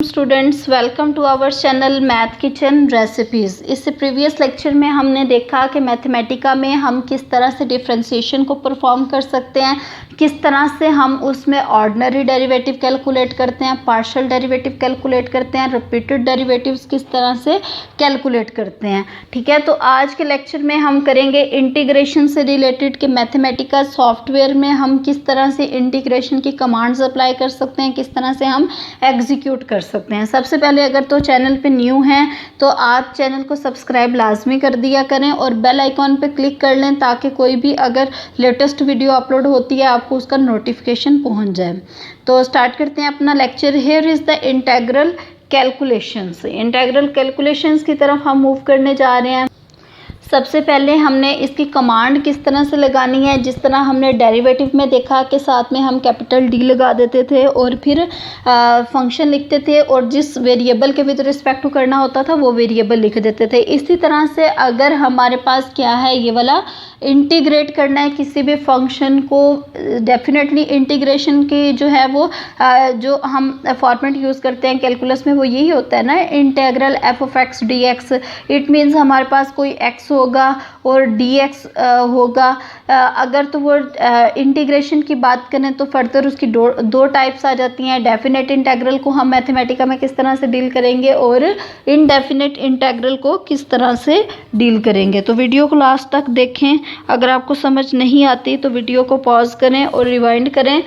Students, welcome to our channel math kitchen recipes. इससे previous lecture में हमने देखा कि मैथमेटिका में हम किस तरह से डिफ्रेंशिएशन को परफॉर्म कर सकते हैं, किस तरह से हम उसमें ऑर्डिनरी डेरिवेटिव कैलकुलेट करते हैं, पार्शियल डेरिवेटिव कैलकुलेट करते हैं, रिपीटेड डेरिवेटिव्स किस तरह से कैलकुलेट करते हैं। ठीक है, तो आज के लेक्चर में हम करेंगे इंटीग्रेशन से रिलेटेड कि मैथमेटिका सॉफ्टवेयर में हम किस तरह से इंटीग्रेशन की कमांड्स अप्लाई कर सकते हैं, किस तरह से हम एग्जीक्यूट कर सकते हैं। सबसे पहले अगर तो चैनल पे न्यू हैं तो आप चैनल को सब्सक्राइब लाजमी कर दिया करें और बेल आइकॉन पे क्लिक कर लें ताकि कोई भी अगर लेटेस्ट वीडियो अपलोड होती है आपको उसका नोटिफिकेशन पहुंच जाए। तो स्टार्ट करते हैं अपना lecture. Here is the integral calculations. Integral calculations की तरफ हम मूव करने जा रहे हैं। सबसे पहले हमने इसकी कमांड किस तरह से लगानी है, जिस तरह हमने डेरिवेटिव में देखा कि साथ में हम कैपिटल डी लगा देते थे और फिर फंक्शन लिखते थे और जिस वेरिएबल के विद रिस्पेक्ट टू करना होता था वो वेरिएबल लिख देते थे। इसी तरह से अगर हमारे पास क्या है, ये वाला इंटीग्रेट करना है किसी भी फंक्शन को, डेफिनेटली इंटीग्रेशन की जो है वो जो हम फॉर्मेट यूज़ करते हैं कैलकुलस में वो यही होता है ना, integral F of x D x. It means हमारे पास कोई एक्स होगा और dx होगा। अगर तो वो इंटीग्रेशन की बात करें तो फर्दर उसकी दो टाइप्स आ जाती हैं। डेफिनेट इंटीग्रल को हम मैथमेटिका में किस तरह से डील करेंगे और इनडेफिनेट इंटीग्रल को किस तरह से डील करेंगे। तो वीडियो को लास्ट तक देखें। अगर आपको समझ नहीं आती तो वीडियो को पॉज करें और रिवाइंड करें।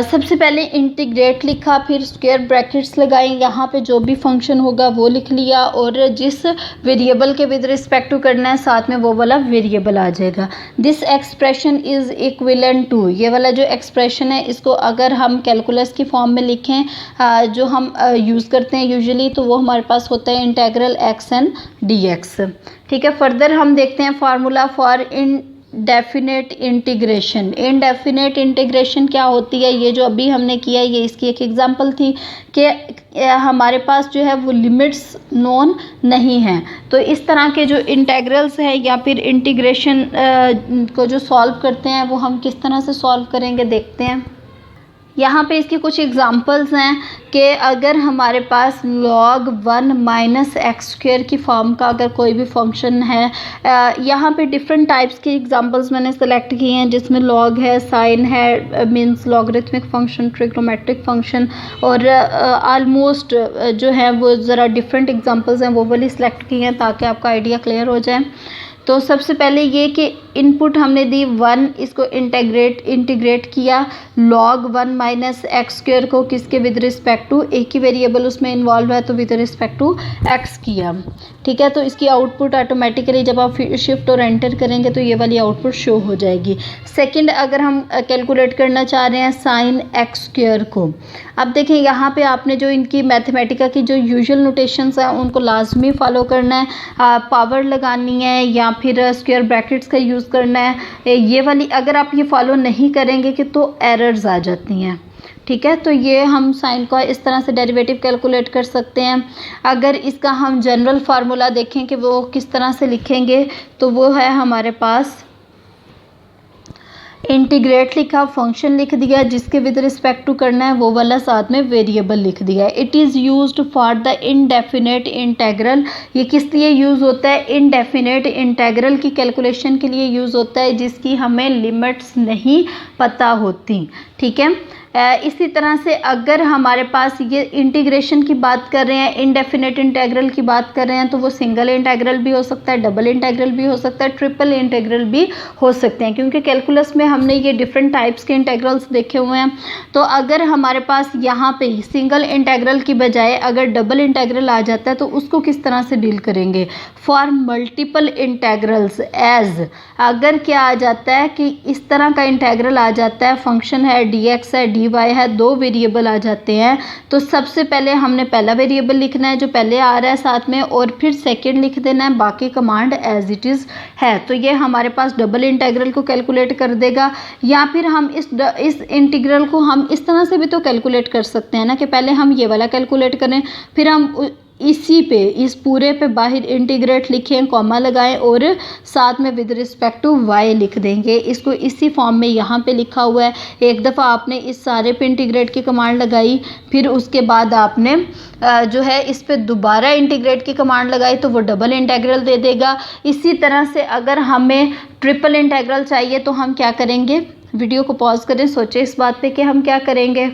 सबसे पहले इंटीग्रेट लिखा, फिर स्क्वायर ब्रैकेट्स लगाएं, यहाँ पे जो भी फंक्शन होगा वो लिख लिया और जिस वेरिएबल के विद रिस्पेक्ट टू करना है साथ में वो वाला वेरिएबल आ जाएगा। This expression is equivalent to, ये वाला जो एक्सप्रेशन है इसको अगर हम कैलकुलस की फॉर्म में लिखें जो हम यूज़ करते हैं यूजुअली, तो वो हमारे पास होता है integral x and D x. ठीक है, फर्दर हम देखते हैं formula for definite integration. Indefinite integration क्या होती है, ये जो अभी हमने किया ये इसकी एक एग्जांपल थी कि हमारे पास जो है वो लिमिट्स नोन नहीं हैं। तो इस तरह के जो इंटीग्रल्स हैं या फिर इंटीग्रेशन को जो सॉल्व करते हैं वो हम किस तरह से सॉल्व करेंगे देखते हैं। यहाँ पे इसकी कुछ एग्जांपल्स हैं कि अगर हमारे पास log 1 माइनस एक्स स्क्वायर की फॉर्म का अगर कोई भी फंक्शन है, यहाँ पे डिफरेंट टाइप्स की एग्जांपल्स मैंने सेलेक्ट किए हैं जिसमें log है, साइन है, means logarithmic function, trigonometric function और ऑलमोस्ट जो है वो ज़रा डिफरेंट एग्जांपल्स हैं वो वाली सिलेक्ट की हैं ताकि आपका आइडिया क्लियर हो जाए। तो सबसे पहले ये कि इनपुट हमने दी 1, इसको इंटीग्रेट किया log 1 माइनस एक्स स्क्वायर को किसके विद रिस्पेक्ट टू, एक ही वेरिएबल उसमें इन्वॉल्व है तो विद रिस्पेक्ट टू एक्स किया। ठीक है, तो इसकी आउटपुट ऑटोमेटिकली जब आप शिफ्ट और एंटर करेंगे तो ये वाली आउटपुट शो हो जाएगी। सेकंड, अगर हम कैलकुलेट करना चाह रहे हैं साइन एक्स स्क्वायर को, अब देखें यहाँ पे आपने जो इनकी मैथमेटिका की जो यूजुअल नोटेशंस हैं उनको लाजमी फॉलो करना है। पावर लगानी है या फिर स्क्वायर ब्रैकेट्स का यूज़ करना है। ये वाली अगर आप ये फॉलो नहीं करेंगे कि तो एरर्स आ जाती हैं। ठीक है, तो ये हम साइन का इस तरह से डेरिवेटिव कैलकुलेट कर सकते हैं। अगर इसका हम जनरल फार्मूला देखें कि वो किस तरह से लिखेंगे तो वो है हमारे पास इंटीग्रेट लिखा, फंक्शन लिख दिया, जिसके विद रिस्पेक्ट टू करना है वो वाला साथ में वेरिएबल लिख दिया। It is used for the indefinite integral. ये किस लिए यूज़ होता है, इनडेफिनेट इंटीग्रल की कैलकुलेशन के लिए यूज़ होता है जिसकी हमें लिमिट्स नहीं पता होती। ठीक है, इसी तरह से अगर हमारे पास ये इंटीग्रेशन की बात कर रहे हैं, इनडेफिनेट इंटीग्रल की बात कर रहे हैं तो वो सिंगल इंटीग्रल भी हो सकता है, डबल इंटीग्रल भी हो सकता है, ट्रिपल इंटीग्रल भी हो सकते हैं, क्योंकि कैलकुलस में हमने ये डिफरेंट टाइप्स के इंटीग्रल्स देखे हुए हैं। तो अगर हमारे पास यहाँ पे सिंगल इंटीग्रल की बजाय अगर डबल इंटीग्रल आ जाता है तो उसको किस तरह से डील करेंगे। फॉर मल्टीपल इंटीग्रल्स एज, अगर क्या आ जाता है कि इस तरह का इंटीग्रल आ जाता है, फंक्शन है dx है dy है, दो वेरिएबल आ जाते हैं, तो सबसे पहले हमने पहला वेरिएबल लिखना है जो पहले आ रहा है साथ में और फिर सेकंड लिख देना है, बाकी कमांड एज इट इज़ है। तो ये हमारे पास डबल इंटीग्रल को कैलकुलेट कर देगा। या फिर हम इस इंटीग्रल को हम इस तरह से भी तो कैलकुलेट कर सकते हैं ना कि पहले हम ये वाला कैलकुलेट करें फिर हम इसी पे, इस पूरे पे बाहर इंटीग्रेट लिखें, कॉमा लगाएं और साथ में विद रिस्पेक्ट टू वाई लिख देंगे। इसको इसी फॉर्म में यहाँ पे लिखा हुआ है। एक दफ़ा आपने इस सारे पे इंटीग्रेट की कमांड लगाई, फिर उसके बाद आपने जो है इस पे दोबारा इंटीग्रेट की कमांड लगाई तो वो डबल इंटीग्रल दे देगा। इसी तरह से अगर हमें ट्रिपल इंटीग्रल चाहिए तो हम क्या करेंगे, वीडियो को पॉज करें, सोचें इस बात पे कि हम क्या करेंगे।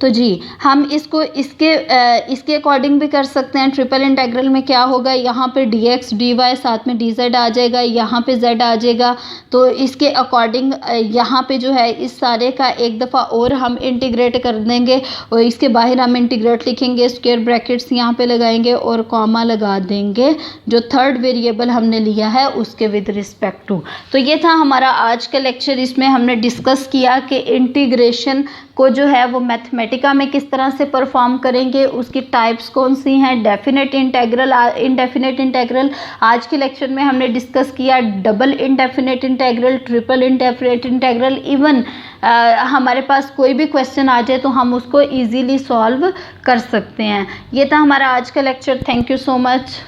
तो जी हम इसको इसके अकॉर्डिंग भी कर सकते हैं। ट्रिपल इंटीग्रल में क्या होगा, यहाँ पे dx dy साथ में dz आ जाएगा, यहाँ पे z आ जाएगा। तो इसके अकॉर्डिंग यहाँ पे जो है इस सारे का एक दफ़ा और हम इंटीग्रेट कर देंगे और इसके बाहर हम इंटीग्रेट लिखेंगे, स्क्वायर ब्रैकेट्स यहाँ पे लगाएंगे और कॉमा लगा देंगे जो थर्ड वेरिएबल हमने लिया है उसके विद रिस्पेक्ट टू। तो ये था हमारा आज का लेक्चर। इसमें हमने डिस्कस किया कि इंटीग्रेशन को जो है वो मैथमेटिका में किस तरह से परफॉर्म करेंगे, उसकी टाइप्स कौन सी हैं, डेफिनेट इंटीग्रल, इनडेफिनेट इंटीग्रल। आज के लेक्चर में हमने डिस्कस किया double indefinite integral, triple indefinite integral. Even हमारे पास कोई भी क्वेश्चन आ जाए तो हम उसको इजीली सॉल्व कर सकते हैं। ये था हमारा आज का lecture. Thank you so much.